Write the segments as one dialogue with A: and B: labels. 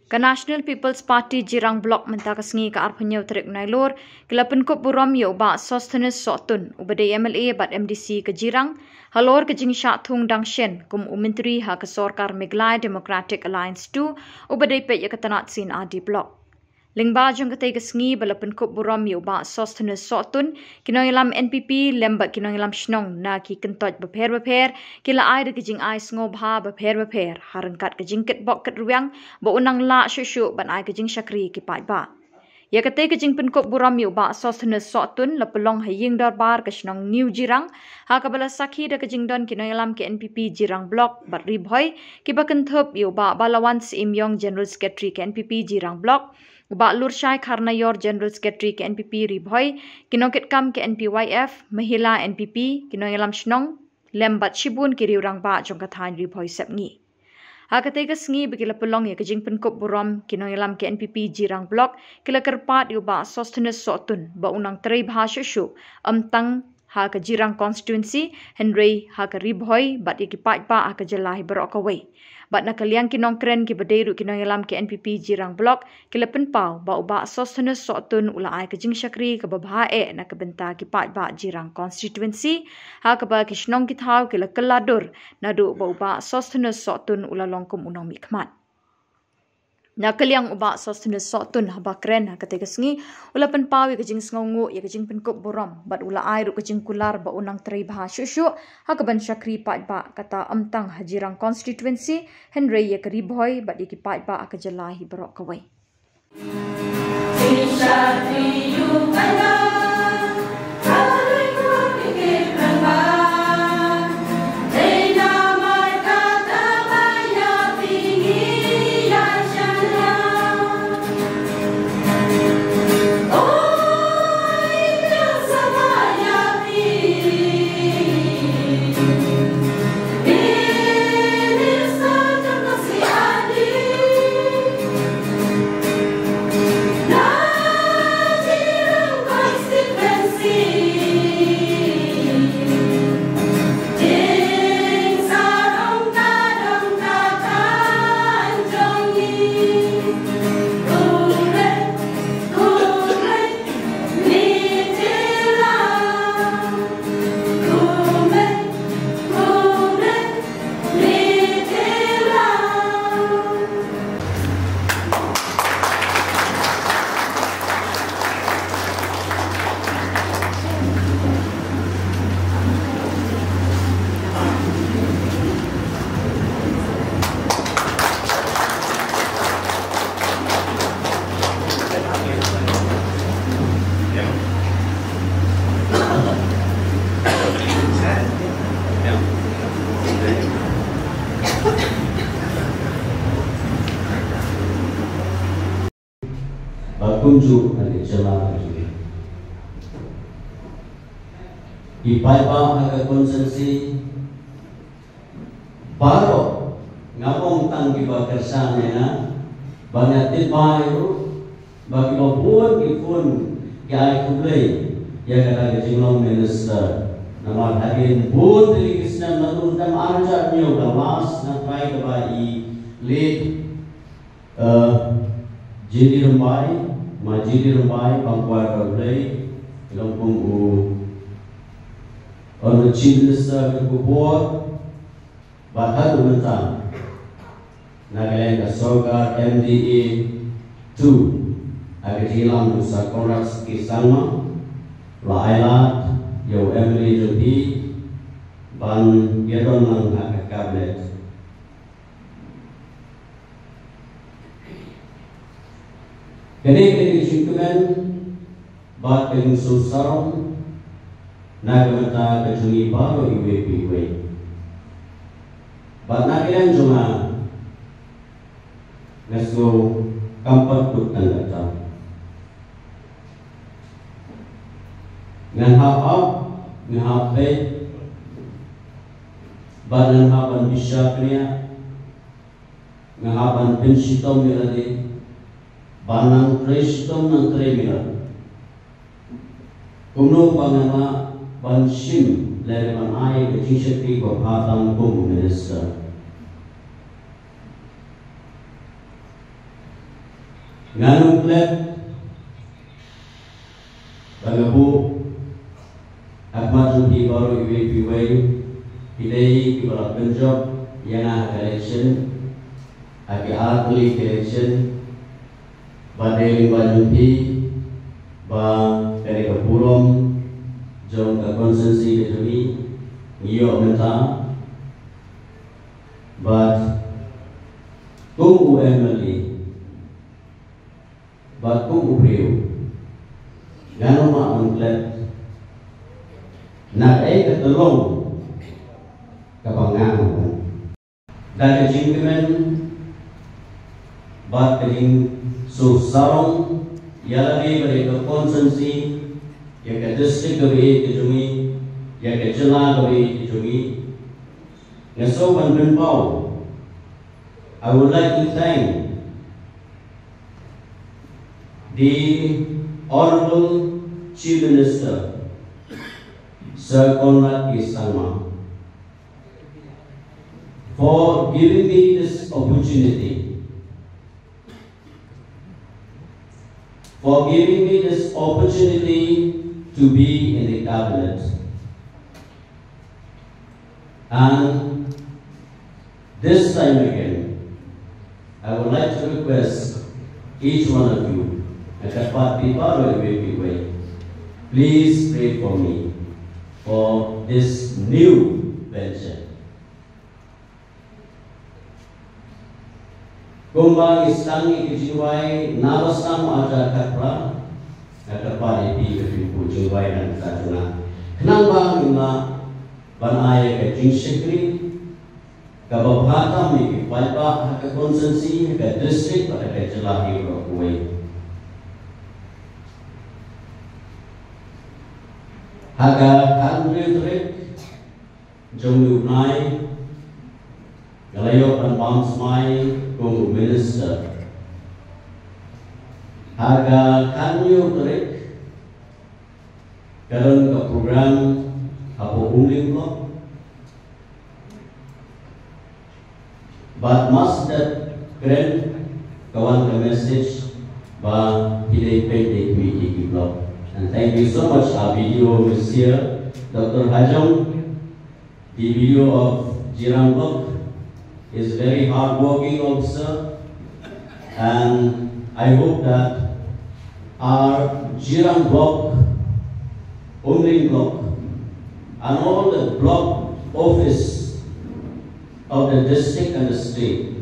A: Ka National People's Party Jirang Block mentakasngi ka arpanyo tarik nailor kila penkop Burom yo ba Sosthenes sotun ubade MLA bat MDC ke Jirang halor ke jing thung dang shen kum Myntri ha ke Sorkar Meghalaya Democratic Alliance 2 ubade pe ya katanat sin adi block. Lingba jong katay kasngi bala penkop Burom yo ba Sosthenes sotun kinoilam NPP lembat kinoilam Shillong na ki kentoj beper kila ai de kijing ai sngob ha beper harangkat kijing ket bok ket ruang ba unang la shushu ban ai kijing shakri ki pai ba. Ya katay kijing penkop Burom yo ba Sosthenes sotun la pelong haying darbar ke Shillong New Jirang ha kabala sakhi de kijing don kinoilam ke NPP Jirang Block bat ribhoy ki ba kenthop yo ba balawan Simyong General Secretary ke NPP Jirang Block Ba Lurshai Karnayor General Secretary ke NPP Ribhoy, kinokit kam ke NPYF, Mahila NPP, kinoyalam Shnong, lembat Shibun kiriurang ba jong kathain Ribhoy sepngi. Hakatay kasngi bigila pelong ya kajing penkop Burom, kinoyalam ke NPP Jirang Block, kila kerpat yu ba Sosthenes sotun, ba unang teray bahasyo syu, amtang ha ka Jirang constituency, Henry ha ka Ribhoy, bat ikipat ba ha ka jalahi berokaway. Bat nakaliang kinongkren ki baderu kinoyalam ke NPP Jirang Block kila penpau ba uba Sosthenes sotun ula ai kajing syakri ke babae na kebenta ki pat ba Jirang constituency ha ka ba kishnong kithaw kila keladur nadu ba uba Sosthenes sotun ula longkum unong mikmat. Nakaliang uba Sosthenes sotun haba kren ha katay kasngi ula penpau ya kajing sngongu ya kajing penkop Burom bat ula ai ru kajing kular ba unang teray bah syusyu ha ka ban syakri pat ba kata amtang ha Jirang constituency Henry ya keribhoy bat ikipat ba ka jalahi berok kaway.
B: Kunjuk dari jalan ini. Ipaipa agak konsensi baru ngapong tanggi bakersanya banyak tipai itu bagi maupun kipun kiai kublai ya kata Shillong minister nama hadirin pun dari Islam lalu dan arja nyu gawas nakai kebai lead jadi rembai majidi rembai bangkuar kublai lampung u orang chief minister ke Khubor bahkan mentang nagalan ke Sorkar MDA 2 agak hilang usaha kontrak kisama lailat yo Emily Jopi ban gedon nang agak kabinet kini syukuran bat keng susarong nagamata kejungi baru iwe bat nagilan cuma ngaso kampat tutan kata ngahap ngahape badan hapan bisyaknya ngahapan pensitom milade banang Kristum ng kriminal. Kuno pangana bansim lereman ay kajisakti ko hatang kong minister. Nganu klet bagabu Ahmad Jumpi baru UAPY pilih kepala penjok yang election agi early election badai Jumpi ba dari ke Burom jom ke konsensi ke jumi ngiyok menta but kung UMLE but kung upriu ngano ma unklet nak ketelong kapangang dan kejingkemen but kejing susarong yalagi beri ke konsensi yang ke distrik ke jumi yang ke jela ke jumi ngaso penpau. I would like to thank the Honorable Chief Minister Sir Samla for giving me this opportunity, to be in the cabinet. And this time again, I would like to request each one of you, please pray for me for this new venture. Kumbang istangi kejiwai nawasam ada kapra ipi kepipu jiwai dan tajuna. Kenapa lima banaya kejing sekri kababhata mi palpa ke konsensi ke distrik pada ke jelahi kuai. Haga country trip jomlu nai galayok dan bounce mai kung minister. Haga kanyo trip karon ke program apo uling ko. But must that grand kawan the message ba pilih pendek committee blog. And thank you so much. Our video is here, Dr. Hajong. The video of Jirang block is very hardworking officer, and I hope that our Jirang block, Umling block, and all the block office of the district and the state,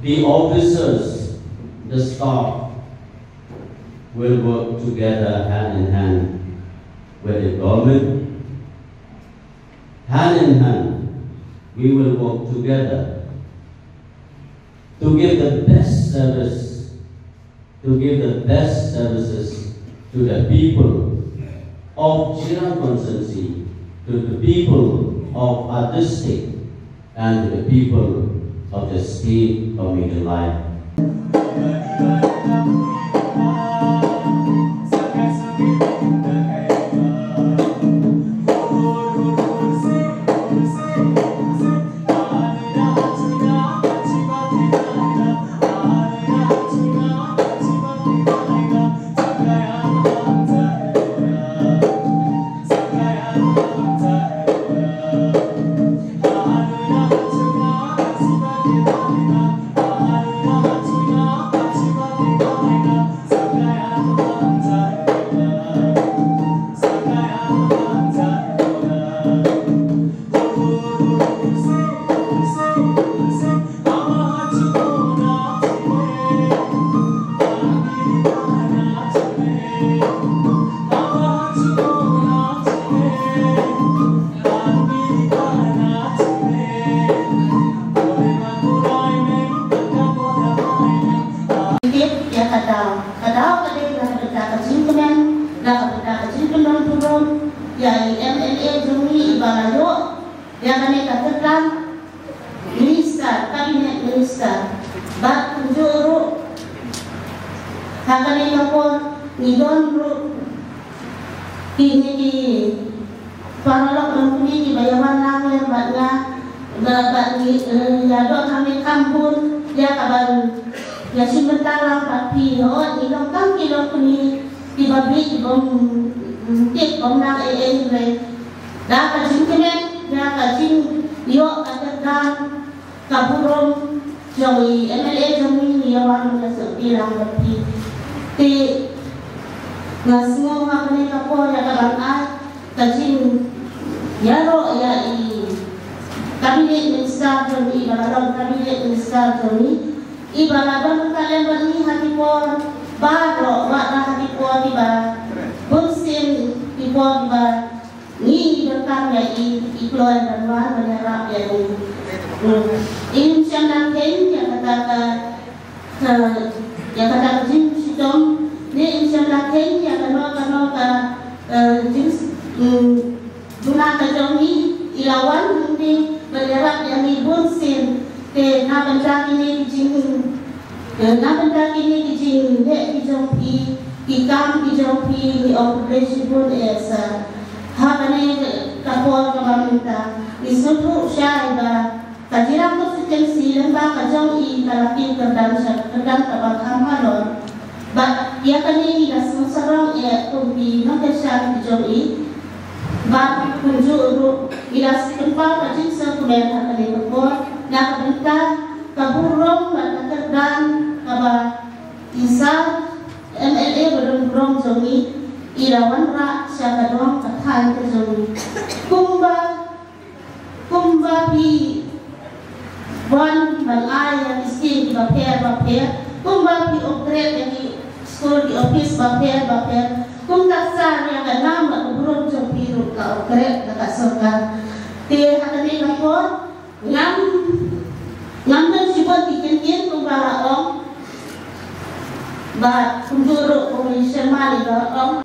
B: the officers, the staff will work together hand in hand with the government. Hand in hand, we will work together to give the best services to the people of Jirang constituency, to the people of our district, and to the people of the state of Meghalaya.
C: ya kabar ya sementara tapi ilong tang kilo kuni di babi bom tip bom nak le dah kacing kemen dah kacing yo katakan Burom jauhi MLA jauhi dia orang masuk bilang tapi ti ngasih apa ni kapor ya kabar kacing ya ro ya i kabinet minister jauhi baladon kabinet minister jauhi i baladon kalian beri hati por baru wakna hati por tiba bunsin tiba tiba ni berkam ya i keluar dan luar menyerap ya ini macam nak yang kata jin sidom ni macam nak yang kena jin guna kajong ni ilawan ni menyerap yang ni bunsin ke na benda ini jin ni dijong pi ikam dijong pi ni operasi pun esa hakane kapor kamarita isutu syaiba Jirang tu sejak silam bah kajong i kalapin kedam tabak hamalon. Bah ia kini ida sengsarong ia kumpi nak kesal kajong i. Bah kunju uru ida sekempal kajing sekumen hakani Khubor nak benta Burom nak kedam kaba isa MLA Burom jongi irawan ra siapa doang katahan kejongi. Kumba pi Buan yang iskin di baper, kumba pi operate yang di school di office baper, kum taksar yang kenam nak Burom jom piru ka operate dekat Sorkar. Dia hakani lapor ngam dan sibuk dikentin kumba om, ba kunjuru komunisme mali ba om